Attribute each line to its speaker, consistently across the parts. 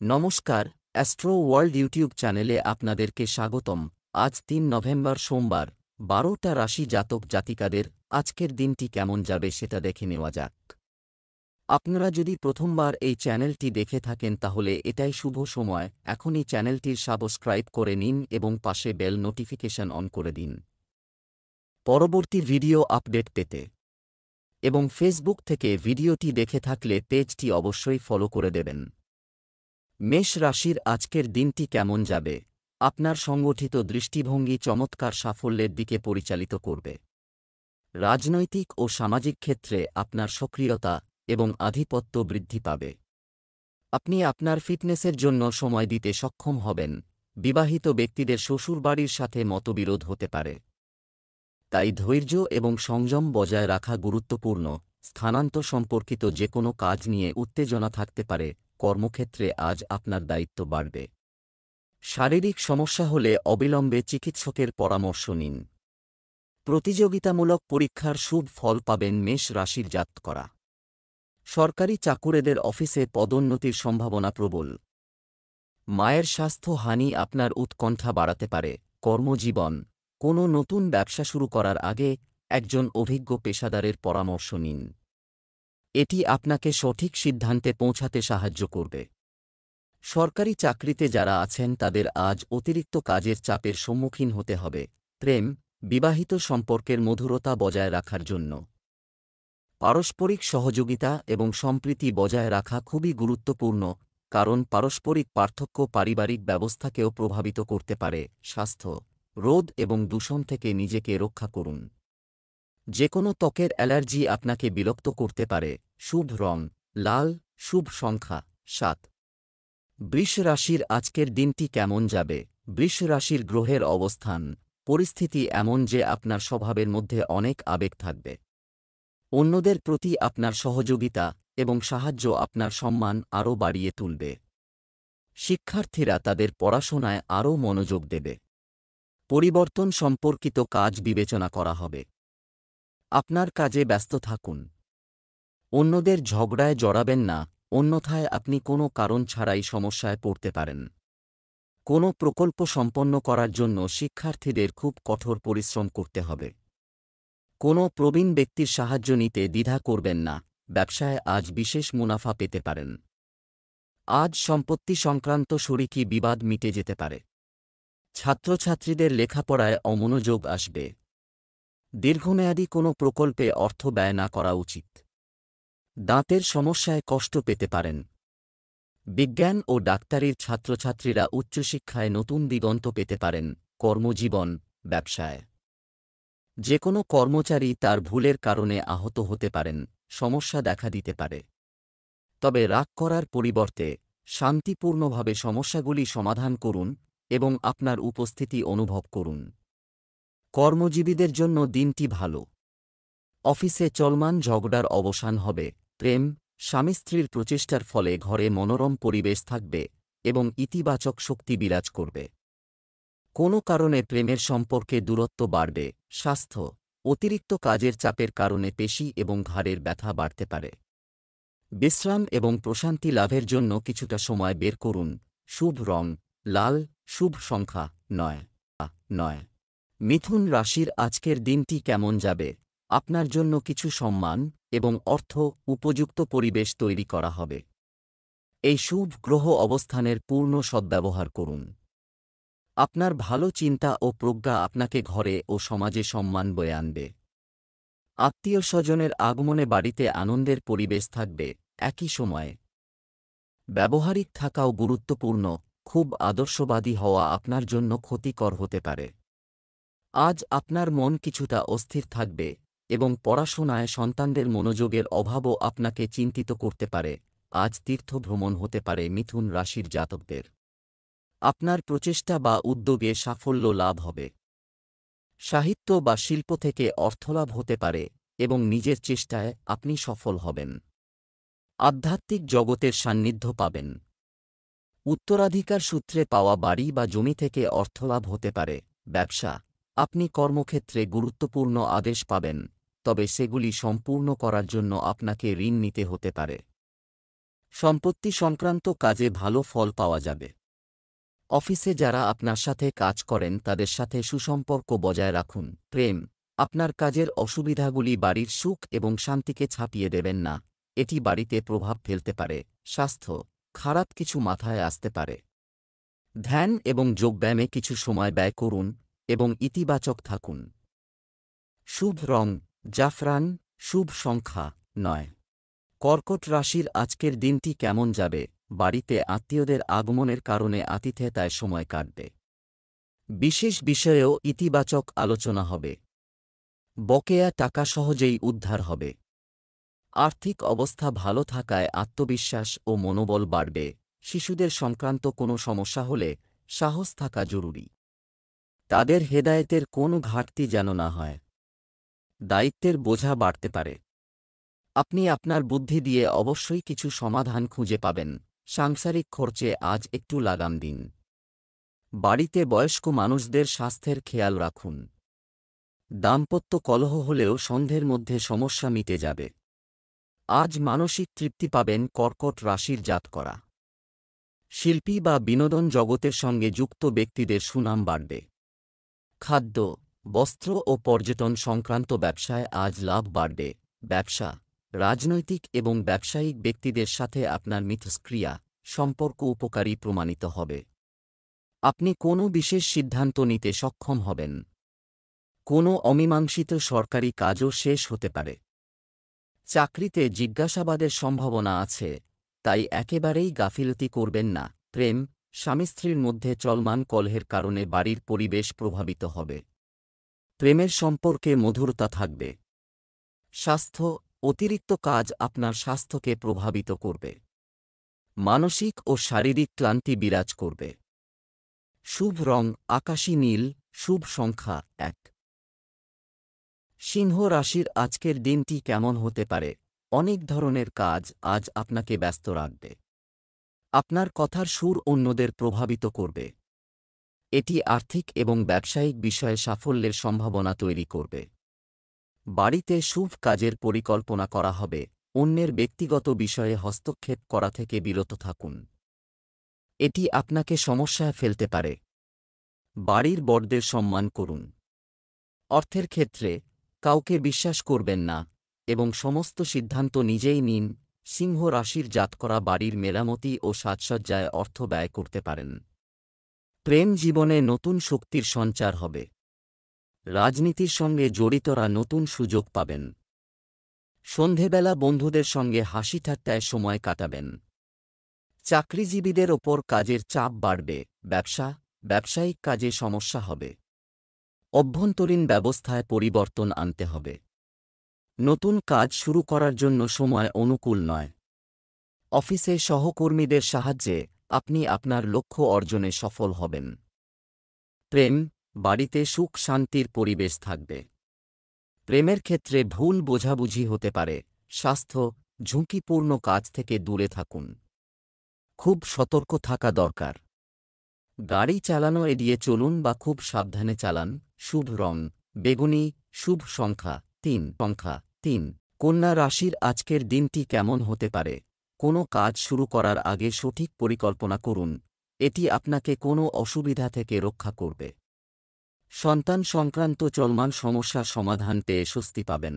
Speaker 1: নমস্কার, astro world YouTube চ্যানেলে আপনাদেরকে স্বাগতম। আজ ৩ নভেম্বর সোমবার, ১২টা রাশি জাতক জাতিকাদের আজকের দিনটি কেমন যাবে সেটা দেখে নেওয়া যাক। আপনারা যদি প্রথমবার এই চ্যানেলটি দেখে থাকেন তাহলে এটাই শুভ সময়, এখনই চ্যানেলটির সাবস্ক্রাইব করে নিন এবং পাশে বেল নোটিফিকেশন অন করে দিন পরবর্তী ভিডিও আপডেট পেতে। এবং ফেসবুক থেকে ভিডিওটি দেখে থাকলে পেজটি অবশ্যই ফলো করে দেবেন। মেষ রাশির আজকের দিনটি কেমন যাবে? আপনার সংগঠিত দৃষ্টিভঙ্গি চমৎকার সাফল্যের দিকে পরিচালিত করবে। রাজনৈতিক ও সামাজিক ক্ষেত্রে আপনার সক্রিয়তা এবং আধিপত্য বৃদ্ধি পাবে। আপনি আপনার ফিটনেসের জন্য সময় দিতে সক্ষম হবেন। বিবাহিত ব্যক্তিদের শ্বশুরবাড়ির সাথে মতবিরোধ হতে পারে, তাই ধৈর্য এবং সংযম বজায় রাখা গুরুত্বপূর্ণ। স্থানান্তর সম্পর্কিত যে কোনো কাজ নিয়ে উত্তেজনা থাকতে পারে। কর্মক্ষেত্রে আজ আপনার দায়িত্ব বাড়বে। শারীরিক সমস্যা হলে অবিলম্বে চিকিৎসকের পরামর্শ নিন। প্রতিযোগিতামূলক পরীক্ষার শুভ ফল পাবেন মেষ রাশির জাতকরা। সরকারি চাকুরেদের অফিসে পদোন্নতির সম্ভাবনা প্রবল। মায়ের স্বাস্থ্য হানি আপনার উৎকণ্ঠা বাড়াতে পারে। কর্মজীবন, কোনো নতুন ব্যবসা শুরু করার আগে একজন অভিজ্ঞ পেশাদারের পরামর্শ নিন। এটি আপনাকে সঠিক সিদ্ধান্তে পৌঁছাতে সাহায্য করবে। সরকারি চাকরিতে যারা আছেন তাদের আজ অতিরিক্ত কাজের চাপের সম্মুখীন হতে হবে। প্রেম, বিবাহিত সম্পর্কের মধুরতা বজায় রাখার জন্য পারস্পরিক সহযোগিতা এবং সম্প্রীতি বজায় রাখা খুবই গুরুত্বপূর্ণ, কারণ পারস্পরিক পার্থক্য পারিবারিক ব্যবস্থাকেও প্রভাবিত করতে পারে। স্বাস্থ্য, রোদ এবং দূষণ থেকে নিজেকে রক্ষা করুন। যে কোনো ত্বকের অ্যালার্জি আপনাকে বিরক্ত করতে পারে। শুভ রং লাল, শুভ সংখ্যা ৭। বৃষ রাশির আজকের দিনটি কেমন যাবে? বৃষ রাশির গ্রহের অবস্থান পরিস্থিতি এমন যে আপনার স্বভাবের মধ্যে অনেক আবেগ থাকবে। অন্যদের প্রতি আপনার সহযোগিতা এবং সাহায্য আপনার সম্মান আরও বাড়িয়ে তুলবে। শিক্ষার্থীরা তাদের পড়াশোনায় আরও মনোযোগ দেবে। পরিবর্তন সম্পর্কিত কাজ বিবেচনা করা হবে। আপনার কাজে ব্যস্ত থাকুন। অন্যদের ঝগড়ায় জড়াবেন না, অন্যথায় আপনি কোনো কারণ ছাড়াই সমস্যায় পড়তে পারেন। কোনো প্রকল্প সম্পন্ন করার জন্য শিক্ষার্থীদের খুব কঠোর পরিশ্রম করতে হবে। কোনো প্রবীণ ব্যক্তির সাহায্য নিতে দ্বিধা করবেন না। ব্যবসায় আজ বিশেষ মুনাফা পেতে পারেন। আজ সম্পত্তি সংক্রান্ত শরিকি বিবাদ মিটে যেতে পারে। ছাত্রছাত্রীদের লেখাপড়ায় অমনোযোগ আসবে। দীর্ঘমেয়াদী কোনো প্রকল্পে অর্থ ব্যয় না করা উচিত। দাঁতের সমস্যায় কষ্ট পেতে পারেন। বিজ্ঞান ও ডাক্তারির ছাত্রছাত্রীরা উচ্চশিক্ষায় নতুন দিগন্ত পেতে পারেন। কর্মজীবন, ব্যবসায় যে কোনো কর্মচারী তার ভুলের কারণে আহত হতে পারেন, সমস্যা দেখা দিতে পারে। তবে রাগ করার পরিবর্তে শান্তিপূর্ণভাবে সমস্যাগুলি সমাধান করুন এবং আপনার উপস্থিতি অনুভব করুন। কর্মজীবীদের জন্য দিনটি ভালো। অফিসে চলমান ঝগড়ার অবসান হবে। প্রেম, স্বামী স্ত্রীর প্রচেষ্টার ফলে ঘরে মনোরম পরিবেশ থাকবে এবং ইতিবাচক শক্তি বিরাজ করবে। কোনো কারণে প্রেমের সম্পর্কে দূরত্ব বাড়বে। স্বাস্থ্য, অতিরিক্ত কাজের চাপের কারণে পেশি এবং ঘাড়ের ব্যথা বাড়তে পারে। বিশ্রাম এবং প্রশান্তি লাভের জন্য কিছুটা সময় বের করুন। শুভ রং লাল, শুভ সংখ্যা ৯। মিথুন রাশির আজকের দিনটি কেমন যাবে? আপনার জন্য কিছু সম্মান এবং অর্থ উপযুক্ত পরিবেশ তৈরি করা হবে। এই শুভ গ্রহ অবস্থানের পূর্ণ সদ্ব্যবহার করুন। আপনার ভালো চিন্তা ও প্রজ্ঞা আপনাকে ঘরে ও সমাজে সম্মান বয়ে আনবে। আত্মীয় স্বজনের আগমনে বাড়িতে আনন্দের পরিবেশ থাকবে। একই সময়ে ব্যবহারিক থাকাও গুরুত্বপূর্ণ। খুব আদর্শবাদী হওয়া আপনার জন্য ক্ষতিকর হতে পারে। আজ আপনার মন কিছুটা অস্থির থাকবে এবং পড়াশোনায় সন্তানদের মনোযোগের অভাবও আপনাকে চিন্তিত করতে পারে। আজ তীর্থ ভ্রমণ হতে পারে মিথুন রাশির জাতকদের। আপনার প্রচেষ্টা বা উদ্যোগে সাফল্য লাভ হবে। সাহিত্য বা শিল্প থেকে অর্থলাভ হতে পারে এবং নিজের চেষ্টায় আপনি সফল হবেন। আধ্যাত্মিক জগতের সান্নিধ্য পাবেন। উত্তরাধিকার সূত্রে পাওয়া বাড়ি বা জমি থেকে অর্থলাভ হতে পারে। ব্যবসা, আপনি কর্মক্ষেত্রে গুরুত্বপূর্ণ আদেশ পাবেন, তবে সেগুলি সম্পূর্ণ করার জন্য আপনাকে ঋণ নিতে হতে পারে। সম্পত্তি সংক্রান্ত কাজে ভালো ফল পাওয়া যাবে। অফিসে যারা আপনার সাথে কাজ করেন তাদের সাথে সুসম্পর্ক বজায় রাখুন। প্রেম, আপনার কাজের অসুবিধাগুলি বাড়ির সুখ এবং শান্তিকে ছাপিয়ে দেবেন না, এটি বাড়িতে প্রভাব ফেলতে পারে। স্বাস্থ্য, খারাপ কিছু মাথায় আসতে পারে। ধ্যান এবং যোগব্যায়ামে কিছু সময় ব্যয় করুন এবং ইতিবাচক থাকুন। শুভ রং জাফরান, শুভ সংখ্যা 9। কর্কট রাশির আজকের দিনটি কেমন যাবে? বাড়িতে আত্মীয়দের আগমনের কারণে আতিথেয়তায় সময় কাটবে। বিশেষ বিষয়েও ইতিবাচক আলোচনা হবে। বকেয়া টাকা সহজেই উদ্ধার হবে। আর্থিক অবস্থা ভালো থাকায় আত্মবিশ্বাস ও মনোবল বাড়বে। শিশুদের সংক্রান্ত কোনো সমস্যা হলে সাহস থাকা জরুরি। তাদের হেদায়েতের কোনো ঘাটতি যেন না হয়। দায়িত্বের বোঝা বাড়তে পারে। আপনি আপনার বুদ্ধি দিয়ে অবশ্যই কিছু সমাধান খুঁজে পাবেন। সাংসারিক খরচে আজ একটু লাগাম দিন। বাড়িতে বয়স্ক মানুষদের স্বাস্থ্যের খেয়াল রাখুন। দাম্পত্য কলহ হলেও সন্ধ্যের মধ্যে সমস্যা মিটে যাবে। আজ মানসিক তৃপ্তি পাবেন কর্কট রাশির জাতকরা। শিল্পী বা বিনোদন জগতের সঙ্গে যুক্ত ব্যক্তিদের সুনাম বাড়বে। খাদ্য, বস্ত্র ও পর্যটন সংক্রান্ত ব্যবসায় আজ লাভ বাড়বে। ব্যবসা, রাজনৈতিক এবং ব্যবসায়িক ব্যক্তিদের সাথে আপনার মিথস্ক্রিয়া সম্পর্ক উপকারী প্রমাণিত হবে। আপনি কোনো বিশেষ সিদ্ধান্ত নিতে সক্ষম হবেন। কোনো অমীমাংসিত সরকারি কাজও শেষ হতে পারে। চাকরিতে জিজ্ঞাসাবাদের সম্ভাবনা আছে, তাই একেবারেই গাফিলতি করবেন না। প্রেম, স্বামী স্ত্রীর মধ্যে চলমান কলহের কারণে বাড়ির পরিবেশ প্রভাবিত হবে। প্রেমের সম্পর্কে মধুরতা থাকবে। স্বাস্থ্য, অতিরিক্ত কাজ আপনার স্বাস্থ্যকে প্রভাবিত করবে। মানসিক ও শারীরিক ক্লান্তি বিরাজ করবে। শুভ রং আকাশী নীল, শুভ সংখ্যা 1। সিংহ রাশির আজকের দিনটি কেমন হতে পারে? অনেক ধরনের কাজ আজ আপনাকে ব্যস্ত রাখবে। আপনার কথার সুর অন্যদের প্রভাবিত করবে। এটি আর্থিক এবং ব্যবসায়িক বিষয়ে সাফল্যের সম্ভাবনা তৈরি করবে। বাড়িতে শুভ কাজের পরিকল্পনা করা হবে। অন্যের ব্যক্তিগত বিষয়ে হস্তক্ষেপ করা থেকে বিরত থাকুন। এটি আপনাকে সমস্যায় ফেলতে পারে। বাড়ির বড়দের সম্মান করুন। অর্থের ক্ষেত্রে কাউকে বিশ্বাস করবেন না এবং সমস্ত সিদ্ধান্ত নিজেই নিন। সিংহ রাশির জাতকরা বাড়ির মেরামতি ও সাজসজ্জায় অর্থ ব্যয় করতে পারেন। প্রেম জীবনে নতুন শক্তির সঞ্চার হবে। রাজনীতির সঙ্গে জড়িতরা নতুন সুযোগ পাবেন। সন্ধেবেলা বন্ধুদের সঙ্গে হাসি ঠাট্টায় সময় কাটাবেন। চাকরিজীবীদের ওপর কাজের চাপ বাড়বে। ব্যবসা, ব্যবসায়িক কাজে সমস্যা হবে। অভ্যন্তরীণ ব্যবস্থায় পরিবর্তন আনতে হবে। নতুন কাজ শুরু করার জন্য সময় অনুকূল নয়। অফিসে সহকর্মীদের সাহায্যে আপনি আপনার লক্ষ্য অর্জনে সফল হবেন। প্রেম, বাড়িতে সুখ শান্তির পরিবেশ থাকবে। প্রেমের ক্ষেত্রে ভুল বোঝাবুঝি হতে পারে। স্বাস্থ্য, ঝুঁকিপূর্ণ কাজ থেকে দূরে থাকুন। খুব সতর্ক থাকা দরকার। গাড়ি চালানো এড়িয়ে চলুন বা খুব সাবধানে চালান। শুভ রং বেগুনি, শুভ সংখ্যা 3। কন্যা রাশির আজকের দিনটি কেমন হতে পারে? কোনো কাজ শুরু করার আগে সঠিক পরিকল্পনা করুন। এটি আপনাকে কোনো অসুবিধা থেকে রক্ষা করবে। সন্তান সংক্রান্ত চলমান সমস্যার সমাধান পেয়ে স্বস্তি পাবেন।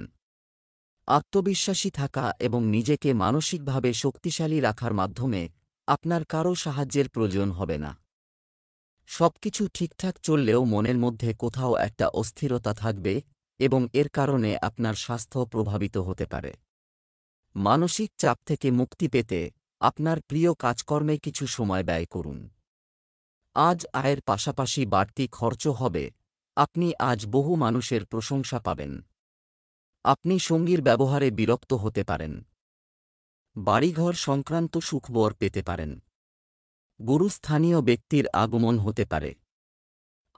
Speaker 1: আত্মবিশ্বাসী থাকা এবং নিজেকে মানসিকভাবে শক্তিশালী রাখার মাধ্যমে আপনার কারও সাহায্যের প্রয়োজন হবে না। সবকিছু ঠিকঠাক চললেও মনের মধ্যে কোথাও একটা অস্থিরতা থাকবে এবং এর কারণে আপনার স্বাস্থ্য প্রভাবিত হতে পারে। মানসিক চাপ থেকে মুক্তি পেতে আপনার প্রিয় কাজকর্মে কিছু সময় ব্যয় করুন। আজ আয়ের পাশাপাশি বাড়তি খরচও হবে। আপনি আজ বহু মানুষের প্রশংসা পাবেন। আপনি সঙ্গীর ব্যবহারে বিরক্ত হতে পারেন। বাড়িঘর সংক্রান্ত সুখবর পেতে পারেন। গুরুস্থানীয় ব্যক্তির আগমন হতে পারে।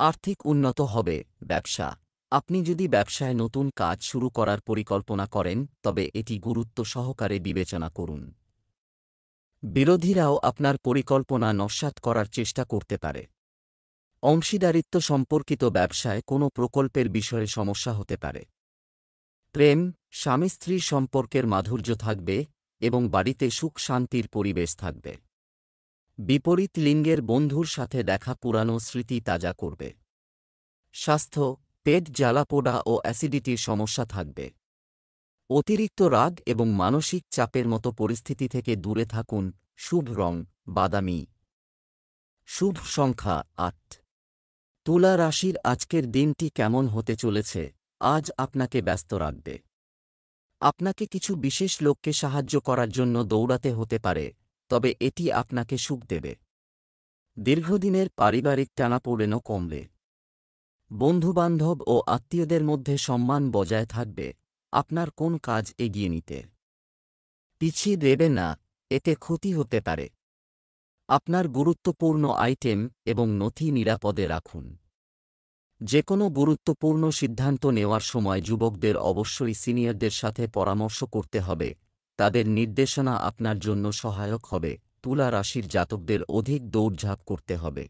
Speaker 1: আর্থিক উন্নত হবে। ব্যবসা, আপনি যদি ব্যবসায় নতুন কাজ শুরু করার পরিকল্পনা করেন তবে এটি গুরুত্ব সহকারে বিবেচনা করুন। বিরোধীরাও আপনার পরিকল্পনা নস্যাৎ করার চেষ্টা করতে পারে। অংশীদারিত্ব সম্পর্কিত ব্যবসায় কোনো প্রকল্পের বিষয়ে সমস্যা হতে পারে। প্রেম, স্বামী স্ত্রীর সম্পর্কের মাধুর্য থাকবে এবং বাড়িতে সুখ শান্তির পরিবেশ থাকবে। বিপরীত লিঙ্গের বন্ধুর সাথে দেখা পুরানো স্মৃতি তাজা করবে। স্বাস্থ্য, পেট জ্বালাপোড়া ও অ্যাসিডিটির সমস্যা থাকবে। অতিরিক্ত রাগ এবং মানসিক চাপের মতো পরিস্থিতি থেকে দূরে থাকুন। শুভ রং বাদামি। শুভ সংখ্যা ৮। তুলা রাশির আজকের দিনটি কেমন হতে চলেছে? আজ আপনাকে ব্যস্ত রাখবে। আপনাকে কিছু বিশেষ লোককে সাহায্য করার জন্য দৌড়াতে হতে পারে, তবে এটি আপনাকে সুখ দেবে। দীর্ঘদিনের পারিবারিক টানাপোড়েনও কমবে। বন্ধুবান্ধব ও আত্মীয়দের মধ্যে সম্মান বজায় থাকবে। আপনার কোন কাজ এগিয়ে নিতে পিছিয়ে দেবে না, এতে ক্ষতি হতে পারে। আপনার গুরুত্বপূর্ণ আইটেম এবং নথি নিরাপদে রাখুন। যে কোনো গুরুত্বপূর্ণ সিদ্ধান্ত নেওয়ার সময় যুবকদের অবশ্যই সিনিয়রদের সাথে পরামর্শ করতে হবে। তাদের নির্দেশনা আপনার জন্য সহায়ক হবে। তুলা রাশির জাতকদের অধিক দৌড়ঝাঁপ করতে হবে।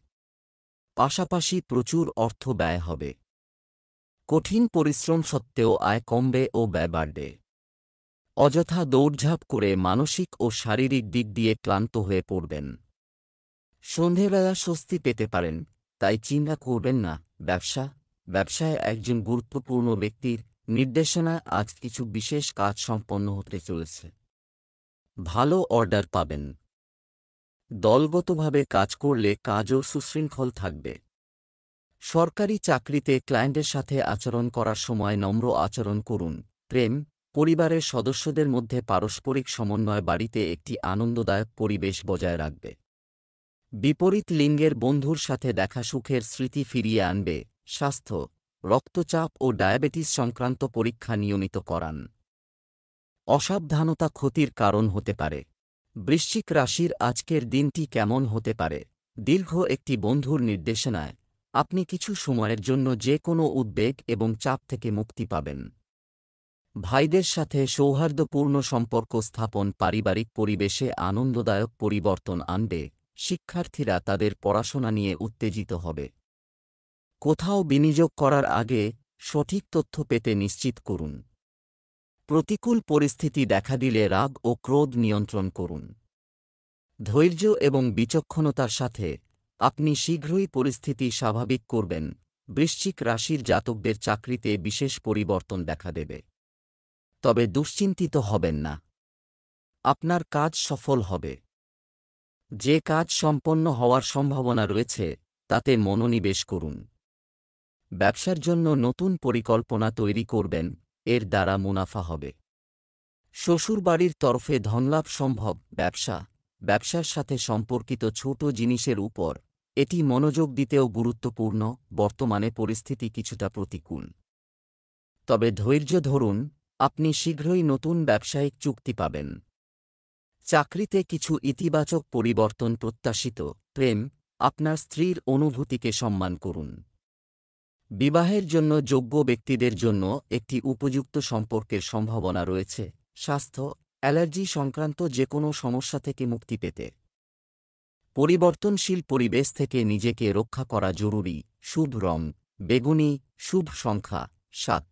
Speaker 1: পাশাপাশি প্রচুর অর্থ ব্যয় হবে। কঠিন পরিশ্রম সত্ত্বেও আয় কমবে ও ব্যয় বাড়বে। অযথা দৌড়ঝাঁপ করে মানসিক ও শারীরিক দিক দিয়ে ক্লান্ত হয়ে পড়বেন। সন্ধেবেলা স্বস্তি পেতে পারেন, তাই চিন্তা করবেন না। ব্যবসায় একজন গুরুত্বপূর্ণ ব্যক্তির নির্দেশনায় আজ কিছু বিশেষ কাজ সম্পন্ন হতে চলেছে। ভালো অর্ডার পাবেন। দলগতভাবে কাজ করলে কাজও সুশৃঙ্খল থাকবে। সরকারি চাকরিতে ক্লায়েন্টের সাথে আচরণ করার সময় নম্র আচরণ করুন। প্রেম, পরিবারের সদস্যদের মধ্যে পারস্পরিক সমন্বয় বাড়িতে একটি আনন্দদায়ক পরিবেশ বজায় রাখবে। বিপরীত লিঙ্গের বন্ধুর সাথে দেখা সুখের স্মৃতি ফিরিয়ে আনবে। স্বাস্থ্য, রক্তচাপ ও ডায়াবেটিস সংক্রান্ত পরীক্ষা নিয়মিত করান। অসাবধানতা ক্ষতির কারণ হতে পারে। বৃশ্চিক রাশির আজকের দিনটি কেমন হতে পারে? দীর্ঘ একটি বন্ধুর নির্দেশনায় আপনি কিছু সময়ের জন্য যে কোনো উদ্বেগ এবং চাপ থেকে মুক্তি পাবেন। ভাইদের সাথে সৌহার্দ্যপূর্ণ সম্পর্ক স্থাপন পারিবারিক পরিবেশে আনন্দদায়ক পরিবর্তন আনবে। শিক্ষার্থীরা তাদের পড়াশোনা নিয়ে উত্তেজিত হবে। কোথাও বিনিয়োগ করার আগে সঠিক তথ্য পেতে নিশ্চিত করুন। প্রতিকূল পরিস্থিতি দেখা দিলে রাগ ও ক্রোধ নিয়ন্ত্রণ করুন। ধৈর্য এবং বিচক্ষণতার সাথে আপনি শীঘ্রই পরিস্থিতি স্বাভাবিক করবেন। বৃশ্চিক রাশির জাতকদের চাকরিতে বিশেষ পরিবর্তন দেখা দেবে। তবে দুশ্চিন্তিত হবেন না। আপনার কাজ সফল হবে। যে কাজ সম্পন্ন হওয়ার সম্ভাবনা রয়েছে তাতে মনোনিবেশ করুন। ব্যবসার জন্য নতুন পরিকল্পনা তৈরি করবেন, এর দ্বারা মুনাফা হবে। শ্বশুরবাড়ির তরফে ধনলাভ সম্ভব। ব্যবসার সাথে সম্পর্কিত ছোট জিনিসের উপর এটি মনোযোগ দিতেও গুরুত্বপূর্ণ। বর্তমানে পরিস্থিতি কিছুটা প্রতিকূল, তবে ধৈর্য ধরুন, আপনি শীঘ্রই নতুন ব্যবসায়িক চুক্তি পাবেন। চাকরিতে কিছু ইতিবাচক পরিবর্তন প্রত্যাশিত। প্রেম, আপনার স্ত্রীর অনুভূতিকে সম্মান করুন। বিবাহের জন্য যোগ্য ব্যক্তিদের জন্য একটি উপযুক্ত সম্পর্কের সম্ভাবনা রয়েছে। স্বাস্থ্য, অ্যালার্জি সংক্রান্ত যে কোনো সমস্যা থেকে মুক্তি পেতে পরিবর্তনশীল পরিবেশ থেকে নিজেকে রক্ষা করা জরুরি। শুভ রং বেগুনি। শুভ সংখ্যা ৭।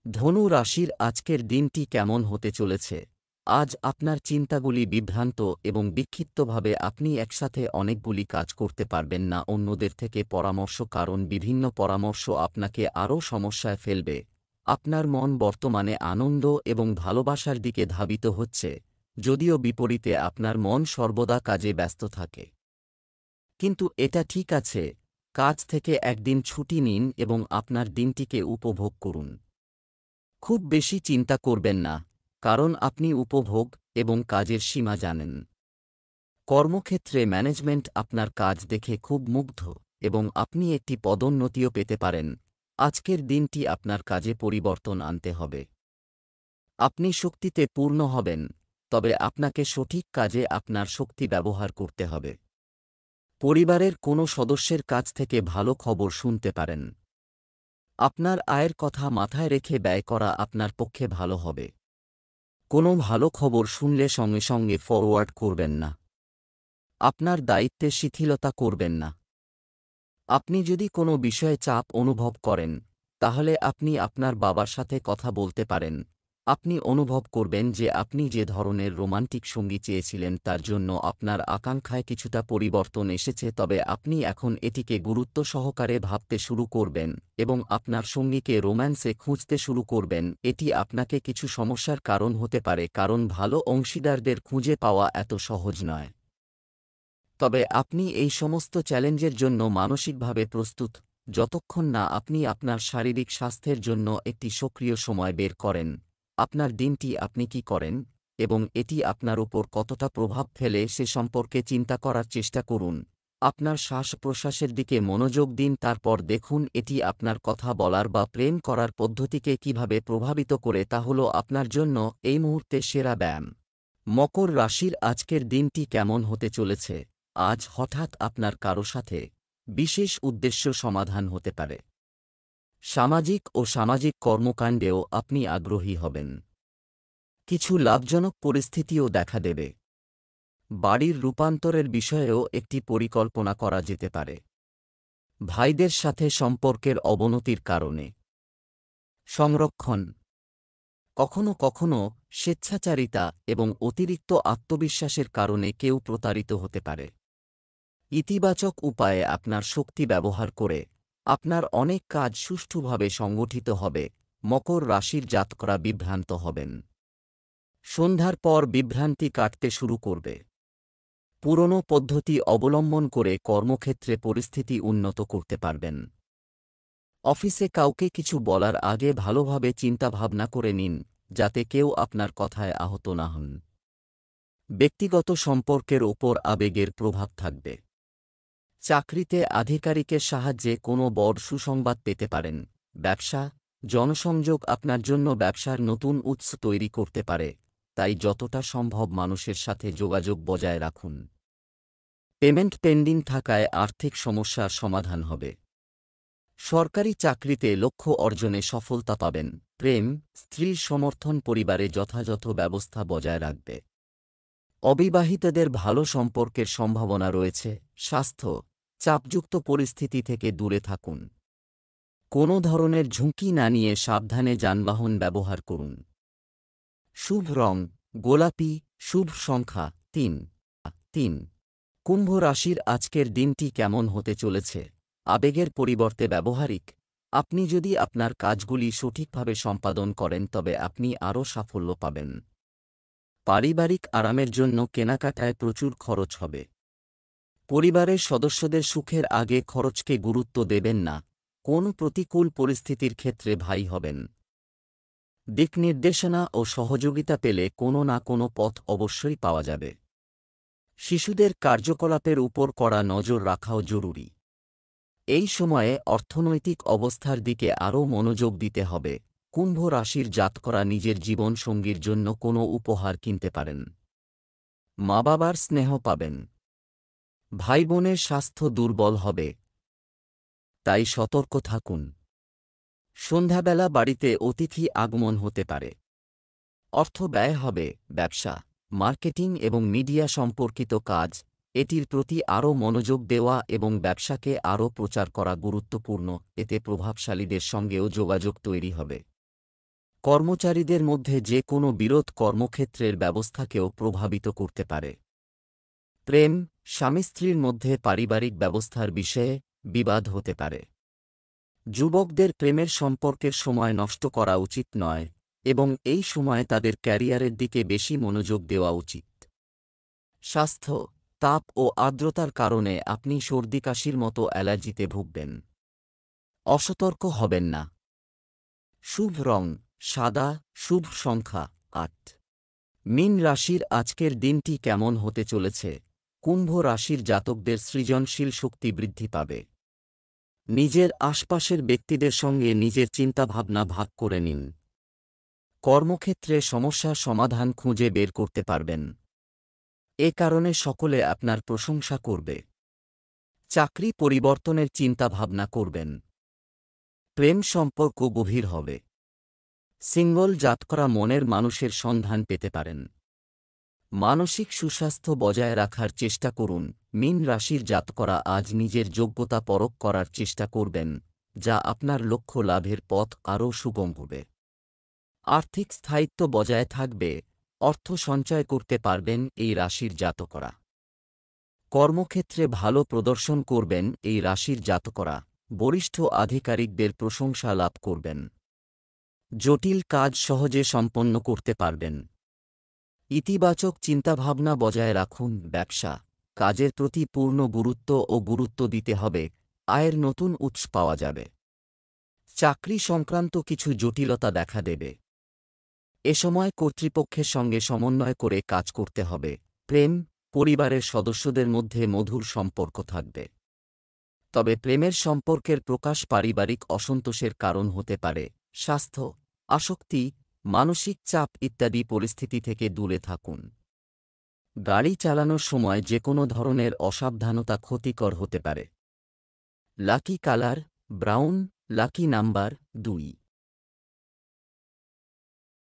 Speaker 1: ধনু রাশির আজকের দিনটি কেমন হতে চলেছে? আজ আপনার চিন্তাগুলি বিভ্রান্ত এবং বিক্ষিপ্তভাবে আপনি একসাথে অনেকগুলি কাজ করতে পারবেন না অন্যদের থেকে পরামর্শ, কারণ বিভিন্ন পরামর্শ আপনাকে আরও সমস্যায় ফেলবে। আপনার মন বর্তমানে আনন্দ এবং ভালোবাসার দিকে ধাবিত হচ্ছে, যদিও বিপরীতে আপনার মন সর্বদা কাজে ব্যস্ত থাকে। কিন্তু এটা ঠিক আছে। কাজ থেকে একদিন ছুটি নিন এবং আপনার দিনটিকে উপভোগ করুন। খুব বেশি চিন্তা করবেন না, কারণ আপনি উপভোগ এবং কাজের সীমা জানেন। কর্মক্ষেত্রে ম্যানেজমেন্ট আপনার কাজ দেখে খুব মুগ্ধ এবং আপনি একটি পদোন্নতিও পেতে পারেন। আজকের দিনটি আপনার কাজে পরিবর্তন আনতে হবে। আপনি শক্তিতে পূর্ণ হবেন, তবে আপনাকে সঠিক কাজে আপনার শক্তি ব্যবহার করতে হবে। পরিবারের কোনো সদস্যের কাছ থেকে ভালো খবর শুনতে পারেন। আপনার আয়ের কথা মাথায় রেখে ব্যয় করা আপনার পক্ষে ভালো হবে। কোনো ভালো খবর শুনলে সঙ্গে সঙ্গে ফরওয়ার্ড করবেন না। আপনার দায়িত্বে শিথিলতা করবেন না। আপনি যদি কোনো বিষয়ে চাপ অনুভব করেন, তাহলে আপনি আপনার বাবার সাথে কথা বলতে পারেন। আপনি অনুভব করবেন যে আপনি যে ধরনের রোমান্টিক সঙ্গী চেয়েছিলেন তার জন্য আপনার আকাঙ্ক্ষায় কিছুটা পরিবর্তন এসেছে, তবে আপনি এখন এটিকে গুরুত্ব সহকারে ভাবতে শুরু করবেন এবং আপনার সঙ্গীকে রোম্যান্সে খুঁজতে শুরু করবেন। এটি আপনাকে কিছু সমস্যার কারণ হতে পারে, কারণ ভালো অংশীদারদের খুঁজে পাওয়া এত সহজ নয়। তবে আপনি এই সমস্ত চ্যালেঞ্জের জন্য মানসিকভাবে প্রস্তুত, যতক্ষণ না আপনি আপনার শারীরিক স্বাস্থ্যের জন্য একটি সক্রিয় সময় বের করেন। আপনার দিনটি আপনি কি করেন এবং এটি আপনার উপর কতটা প্রভাব ফেলে সে সম্পর্কে চিন্তা করার চেষ্টা করুন। আপনার শ্বাস-প্রশ্বাসের দিকে মনোযোগ দিন, তারপর দেখুন এটি আপনার কথা বলার বা প্রেম করার পদ্ধতিকে কিভাবে প্রভাবিত করে। তা হল আপনার জন্য এই মুহূর্তে সেরা ব্যায়াম। মকর রাশির আজকের দিনটি কেমন হতে চলেছে? আজ হঠাৎ আপনার কারো সাথে বিশেষ উদ্দেশ্য সমাধান হতে পারে। সামাজিক ও সামাজিক কর্মকাণ্ডেও আপনি আগ্রহী হবেন। কিছু লাভজনক পরিস্থিতিও দেখা দেবে। বাড়ির রূপান্তরের বিষয়েও একটি পরিকল্পনা করা যেতে পারে। ভাইদের সাথে সম্পর্কের অবনতির কারণে সংরক্ষণ। কখনো কখনো স্বেচ্ছাচারিতা এবং অতিরিক্ত আত্মবিশ্বাসের কারণে কেউ প্রতারিত হতে পারে। ইতিবাচক উপায়ে আপনার শক্তি ব্যবহার করে আপনার অনেক কাজ সুষ্ঠুভাবে সংগঠিত হবে। মকর রাশির জাতকরা বিভ্রান্ত হবেন। সন্ধ্যার পর বিভ্রান্তি কাটতে শুরু করবে। পুরনো পদ্ধতি অবলম্বন করে কর্মক্ষেত্রে পরিস্থিতি উন্নত করতে পারবেন। অফিসে কাউকে কিছু বলার আগে ভালোভাবে চিন্তাভাবনা করে নিন, যাতে কেউ আপনার কথায় আহত না হন। ব্যক্তিগত সম্পর্কের ওপর আবেগের প্রভাব থাকবে। চাকরিতে আধিকারিকের সাহায্যে কোনো বড় সুসংবাদ পেতে পারেন। ব্যবসা, জনসংযোগ আপনার জন্য ব্যবসার নতুন উৎস তৈরি করতে পারে, তাই যতটা সম্ভব মানুষের সাথে যোগাযোগ বজায় রাখুন। পেমেন্ট পেন্ডিং থাকায় আর্থিক সমস্যার সমাধান হবে। সরকারি চাকরিতে লক্ষ্য অর্জনে সফলতা পাবেন। প্রেম, স্ত্রীর সমর্থন পরিবারে যথাযথ ব্যবস্থা বজায় রাখবে। অবিবাহিতদের ভালো সম্পর্কের সম্ভাবনা রয়েছে। স্বাস্থ্য, চাপযুক্ত পরিস্থিতি থেকে দূরে থাকুন। কোনো ধরনের ঝুঁকি না নিয়ে সাবধানে যানবাহন ব্যবহার করুন। শুভ রং গোলাপি, শুভ সংখ্যা 3। কুম্ভ রাশির আজকের দিনটি কেমন হতে চলেছে? আবেগের পরিবর্তে ব্যবহারিক। আপনি যদি আপনার কাজগুলি সঠিকভাবে সম্পাদন করেন তবে আপনি আরও সাফল্য পাবেন। পারিবারিক আরামের জন্য কেনাকাটায় প্রচুর খরচ হবে। পরিবারের সদস্যদের সুখের আগে খরচকে গুরুত্ব দেবেন না। কোন প্রতিকূল পরিস্থিতির ক্ষেত্রে ভাই হবেন। দিকনির্দেশনা ও সহযোগিতা পেলে কোনো না কোনো পথ অবশ্যই পাওয়া যাবে। শিশুদের কার্যকলাপের উপর কড়া নজর রাখাও জরুরি। এই সময়ে অর্থনৈতিক অবস্থার দিকে আরও মনোযোগ দিতে হবে। কুম্ভ রাশির জাতকরা নিজের জীবন সঙ্গীর জন্য কোনো উপহার কিনতে পারেন। মা বাবার স্নেহ পাবেন। ভাই বোনের স্বাস্থ্য দুর্বল হবে, তাই সতর্ক থাকুন। সন্ধ্যাবেলা বাড়িতে অতিথি আগমন হতে পারে। অর্থ ব্যয় হবে। ব্যবসা, মার্কেটিং এবং মিডিয়া সম্পর্কিত কাজ, এটির প্রতি আরও মনোযোগ দেওয়া এবং ব্যবসাকে আরও প্রচার করা গুরুত্বপূর্ণ। এতে প্রভাবশালীদের সঙ্গেও যোগাযোগ তৈরি হবে। কর্মচারীদের মধ্যে যে কোনো বিরোধ কর্মক্ষেত্রের ব্যবস্থাকেও প্রভাবিত করতে পারে। প্রেম, স্বামী স্ত্রীর মধ্যে পারিবারিক ব্যবস্থার বিষয়ে বিবাদ হতে পারে। যুবকদের প্রেমের সম্পর্কের সময় নষ্ট করা উচিত নয় এবং এই সময়ে তাদের ক্যারিয়ারের দিকে বেশি মনোযোগ দেওয়া উচিত। স্বাস্থ্য, তাপ ও আর্দ্রতার কারণে আপনি সর্দি কাশির মতো অ্যালার্জিতে ভুগবেন। অসতর্ক হবেন না। শুভ রং সাদা, শুভ সংখ্যা 8। মীন রাশির আজকের দিনটি কেমন হতে চলেছে? কুম্ভ রাশির জাতকদের সৃজনশীল শক্তি বৃদ্ধি পাবে। নিজের আশপাশের ব্যক্তিদের সঙ্গে নিজের চিন্তাভাবনা ভাগ করে নিন। কর্মক্ষেত্রে সমস্যার সমাধান খুঁজে বের করতে পারবেন। এ কারণে সকলে আপনার প্রশংসা করবে। চাকরি পরিবর্তনের চিন্তাভাবনা করবেন। প্রেম সম্পর্ক গভীর হবে। সিঙ্গল জাতকরা মনের মানুষের সন্ধান পেতে পারেন। মানসিক সুস্বাস্থ্য বজায় রাখার চেষ্টা করুন। মীন রাশির জাতকরা আজ নিজের যোগ্যতা পরখ করার চেষ্টা করবেন, যা আপনার লক্ষ্য লাভের পথ আরও সুগম হবে। আর্থিক স্থায়িত্ব বজায় থাকবে, অর্থ সঞ্চয় করতে পারবেন এই রাশির জাতকরা। কর্মক্ষেত্রে ভালো প্রদর্শন করবেন এই রাশির জাতকরা, বরিষ্ঠ আধিকারিকদের প্রশংসা লাভ করবেন। জটিল কাজ সহজে সম্পন্ন করতে পারবেন। ইতিবাচক চিন্তাভাবনা বজায় রাখুন। ব্যবসা, কাজের প্রতি পূর্ণ গুরুত্ব দিতে হবে, আয়ের নতুন উৎস পাওয়া যাবে। চাকরি সংক্রান্ত কিছু জটিলতা দেখা দেবে। এ সময় কর্তৃপক্ষের সঙ্গে সমন্বয় করে কাজ করতে হবে। প্রেম, পরিবারের সদস্যদের মধ্যে মধুর সম্পর্ক থাকবে। তবে প্রেমের সম্পর্কের প্রকাশ পারিবারিক অসন্তোষের কারণ হতে পারে। স্বাস্থ্য, আসক্তি, মানসিক চাপ ইত্যাদি পরিস্থিতি থেকে দূরে থাকুন। গাড়ি চালানোর সময় যে কোনো ধরনের অসাবধানতা ক্ষতিকর হতে পারে। Lucky colour brown, lucky number 2।